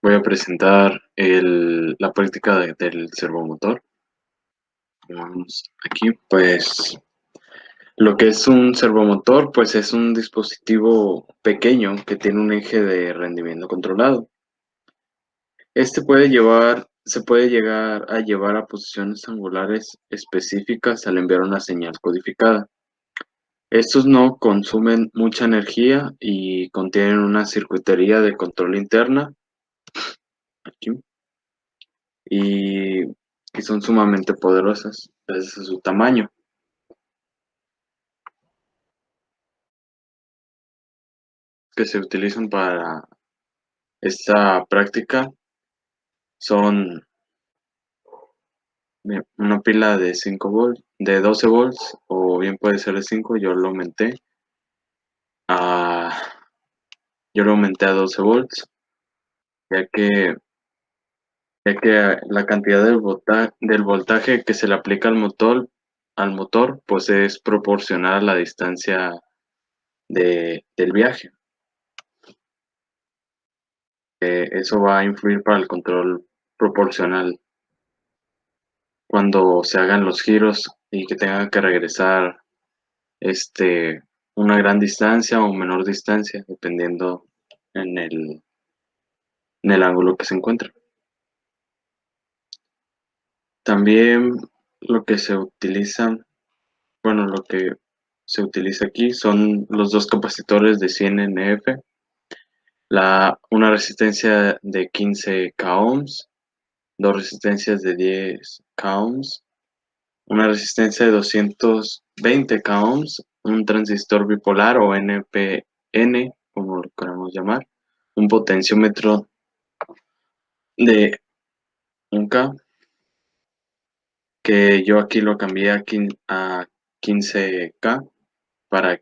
Voy a presentar la práctica del servomotor. Vamos aquí, pues lo que es un servomotor, pues es un dispositivo pequeño que tiene un eje de rendimiento controlado. Se puede llegar a llevar a posiciones angulares específicas al enviar una señal codificada. Estos no consumen mucha energía y contienen una circuitería de control interna aquí, y, y son sumamente poderosas desde su tamaño. Que se utilizan para esta práctica son una pila de 5 volts, de 12 volts, o bien puede ser de 5. A, yo lo aumenté a 12 volts, ya que, ya que la cantidad del voltaje que se le aplica al motor, pues es proporcional a la distancia del viaje. Eso va a influir para el control proporcional cuando se hagan los giros y que tengan que regresar una gran distancia o menor distancia, dependiendo en el ángulo que se encuentra. También lo que se utiliza, bueno, lo que se utiliza aquí son los dos capacitores de 100 NF, una resistencia de 15 k ohms, dos resistencias de 10 k ohms, una resistencia de 220 k ohms, un transistor bipolar o NPN, como lo queramos llamar, un potenciómetro de 1K, que yo aquí lo cambié a 15K para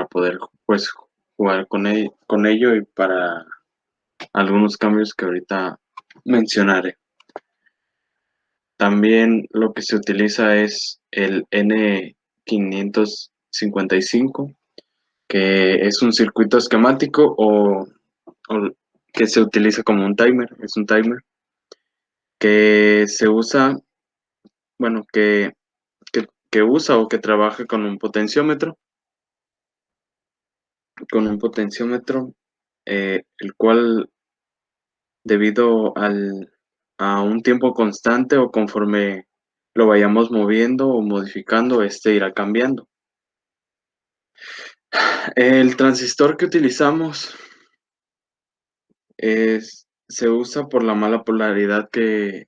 poder, pues, jugar con ello y para algunos cambios que ahorita mencionaré. También lo que se utiliza es el N555, que es un circuito esquemático o que se utiliza como un timer. Es un timer que se usa, bueno, que usa o que trabaja con un potenciómetro, el cual, debido a un tiempo constante o conforme lo vayamos moviendo o modificando, este irá cambiando. El transistor que utilizamos se usa por la mala polaridad que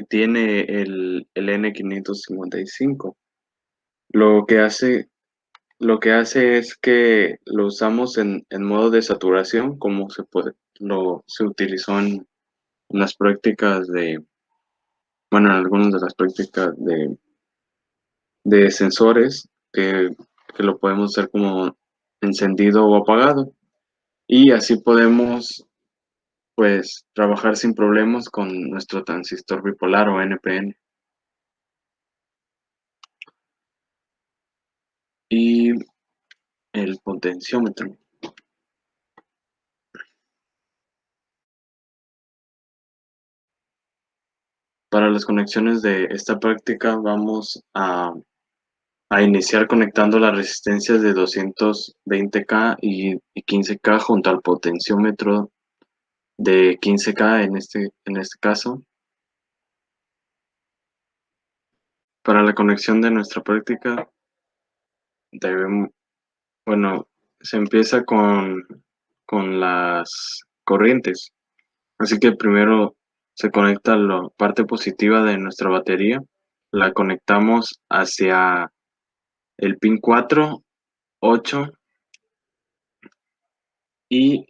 tiene el N555. Lo que hace, lo que hace es que lo usamos en modo de saturación, como se utilizó en las prácticas bueno, en algunas de las prácticas de sensores, que lo podemos hacer como encendido o apagado. Y así podemos, pues, trabajar sin problemas con nuestro transistor bipolar o NPN. Y el potenciómetro. Para las conexiones de esta práctica vamos a iniciar conectando las resistencias de 220K y 15K junto al potenciómetro de 15K en este caso. Para la conexión de nuestra práctica debemos, bueno, se empieza con las corrientes. Así que primero se conecta la parte positiva de nuestra batería, la conectamos hacia el pin 4, 8 y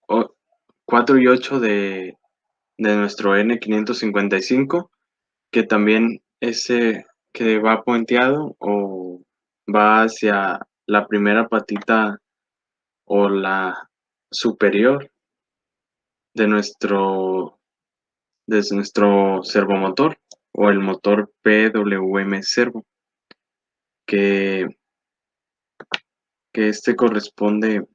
o- 4 y 8 de nuestro N555, que también ese que va puenteado o va hacia la primera patita o la superior de nuestro servomotor, o el motor PWM servo, que, que este corresponde,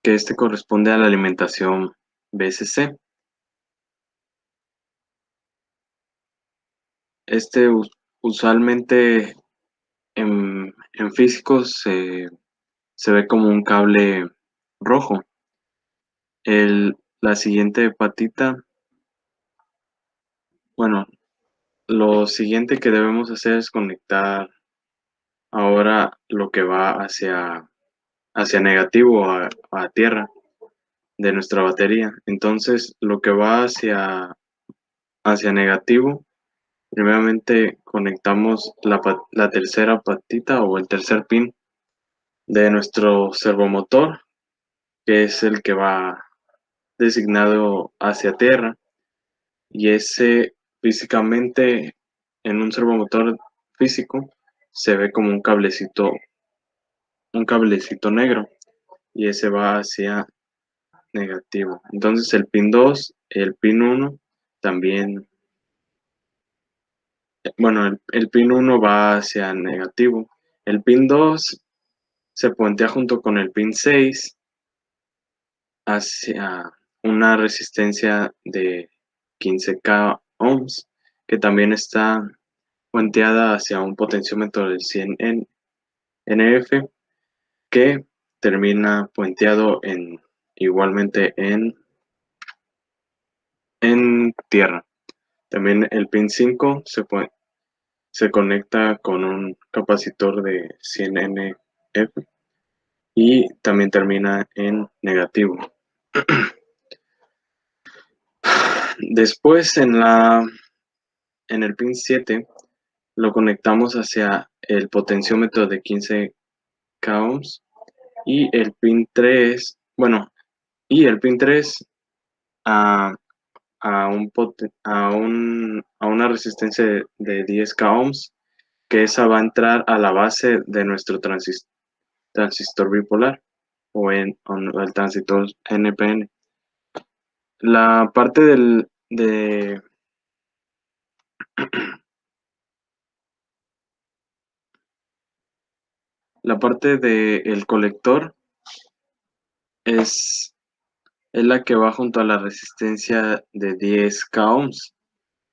que este corresponde a la alimentación BSC. Este usualmente en físicos se ve como un cable rojo. La siguiente patita, bueno, lo siguiente que debemos hacer es conectar ahora lo que va hacia negativo a tierra de nuestra batería. Entonces, lo que va hacia negativo, primeramente conectamos la tercera patita o el tercer pin de nuestro servomotor, que es el que va designado hacia tierra, y ese físicamente en un servomotor físico se ve como un cablecito negro, y ese va hacia negativo. Entonces el pin 2, el pin uno también, bueno, el pin uno va hacia negativo. El pin 2 se puentea junto con el pin 6 hacia una resistencia de 15K ohms, que también está puenteada hacia un potenciómetro de 100 NF, que termina puenteado igualmente en tierra. También el pin 5 se conecta con un capacitor de 100 NF y también termina en negativo. Después en el pin 7 lo conectamos hacia el potenciómetro de 15K ohms, y el pin 3, bueno, y el pin 3 a, a una resistencia de 10K ohms, que esa va a entrar a la base de nuestro transistor bipolar o el transistor NPN. La parte la parte del colector es, es la que va junto a la resistencia de 10K ohms,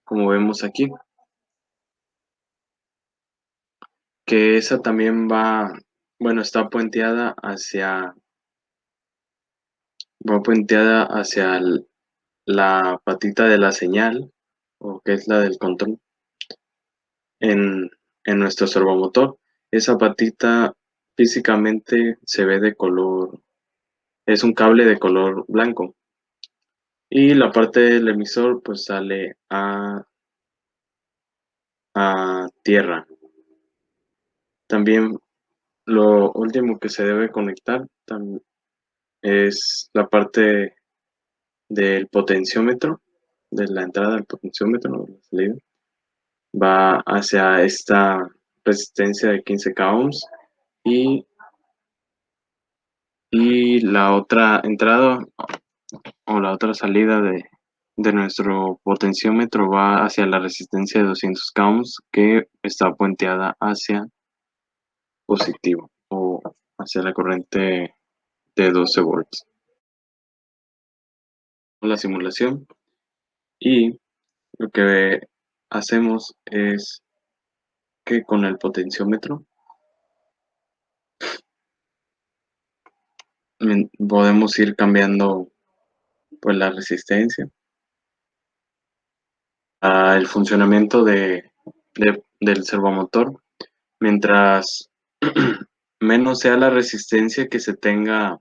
como vemos aquí, que esa también bueno, está puenteada hacia la patita de la señal, o que es la del control, en, en nuestro servomotor. Esa patita físicamente se ve de color, es un cable de color blanco. Y la parte del emisor pues sale a tierra. También lo último que se debe conectar es la parte del potenciómetro, de la entrada del potenciómetro, ¿no? De la salida. Va hacia esta resistencia de 15K ohms, y, y la otra entrada o la otra salida de nuestro potenciómetro va hacia la resistencia de 200K ohms, que está puenteada hacia positivo o hacia la corriente de 12 volts. La simulación, y lo que hacemos es que con el potenciómetro podemos ir cambiando pues la resistencia, el funcionamiento del servomotor, mientras menos sea la resistencia que se tenga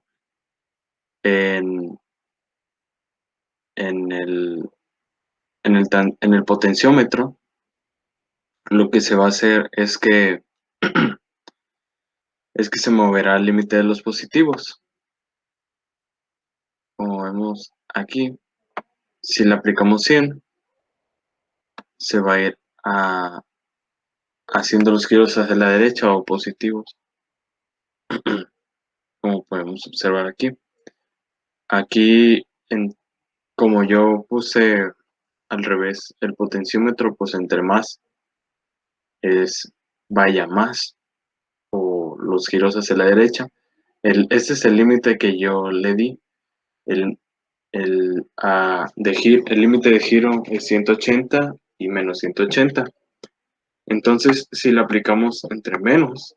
en, en el, en el potenciómetro. Lo que se va a hacer es que se moverá el límite de los positivos. Como vemos aquí, si le aplicamos 100, se va a ir haciendo los giros hacia la derecha o positivos, como podemos observar aquí. Aquí, como yo puse al revés el potenciómetro, pues entre más vaya más, o los giros hacia la derecha, Este es el límite que yo le di. El, el límite de giro es 180 y menos 180. Entonces, si lo aplicamos entre menos,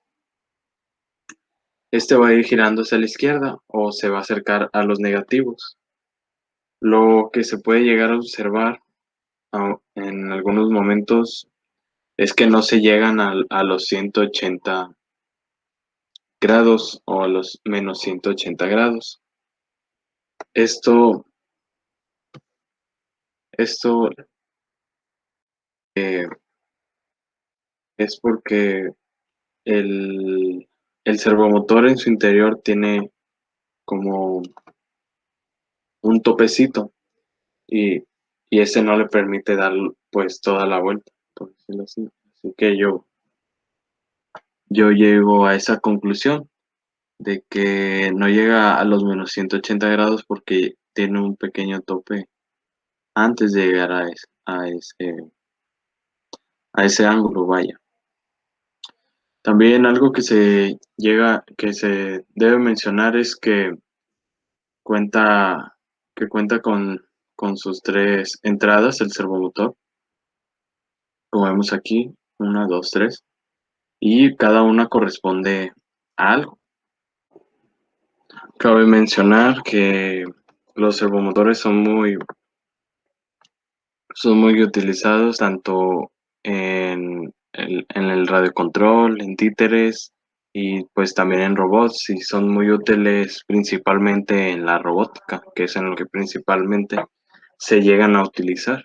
este va a ir girando hacia la izquierda o se va a acercar a los negativos. Lo que se puede llegar a observar en algunos momentos es que no se llegan a los 180 grados o a los menos 180 grados. Esto, esto eh, es porque el, el servomotor en su interior tiene como un topecito y, y ese no le permite dar pues toda la vuelta, por decirlo así. Así que yo llego a esa conclusión de que no llega a los menos 180 grados porque tiene un pequeño tope antes de llegar a ese ángulo, vaya. También algo que se debe mencionar es cuenta, que cuenta con sus tres entradas, el servomotor, como vemos aquí, una, dos, tres, y cada una corresponde a algo. Cabe mencionar que los servomotores son muy utilizados tanto en el radiocontrol, en títeres y pues también en robots y son muy útiles principalmente en la robótica, que es en lo que principalmente se llegan a utilizar.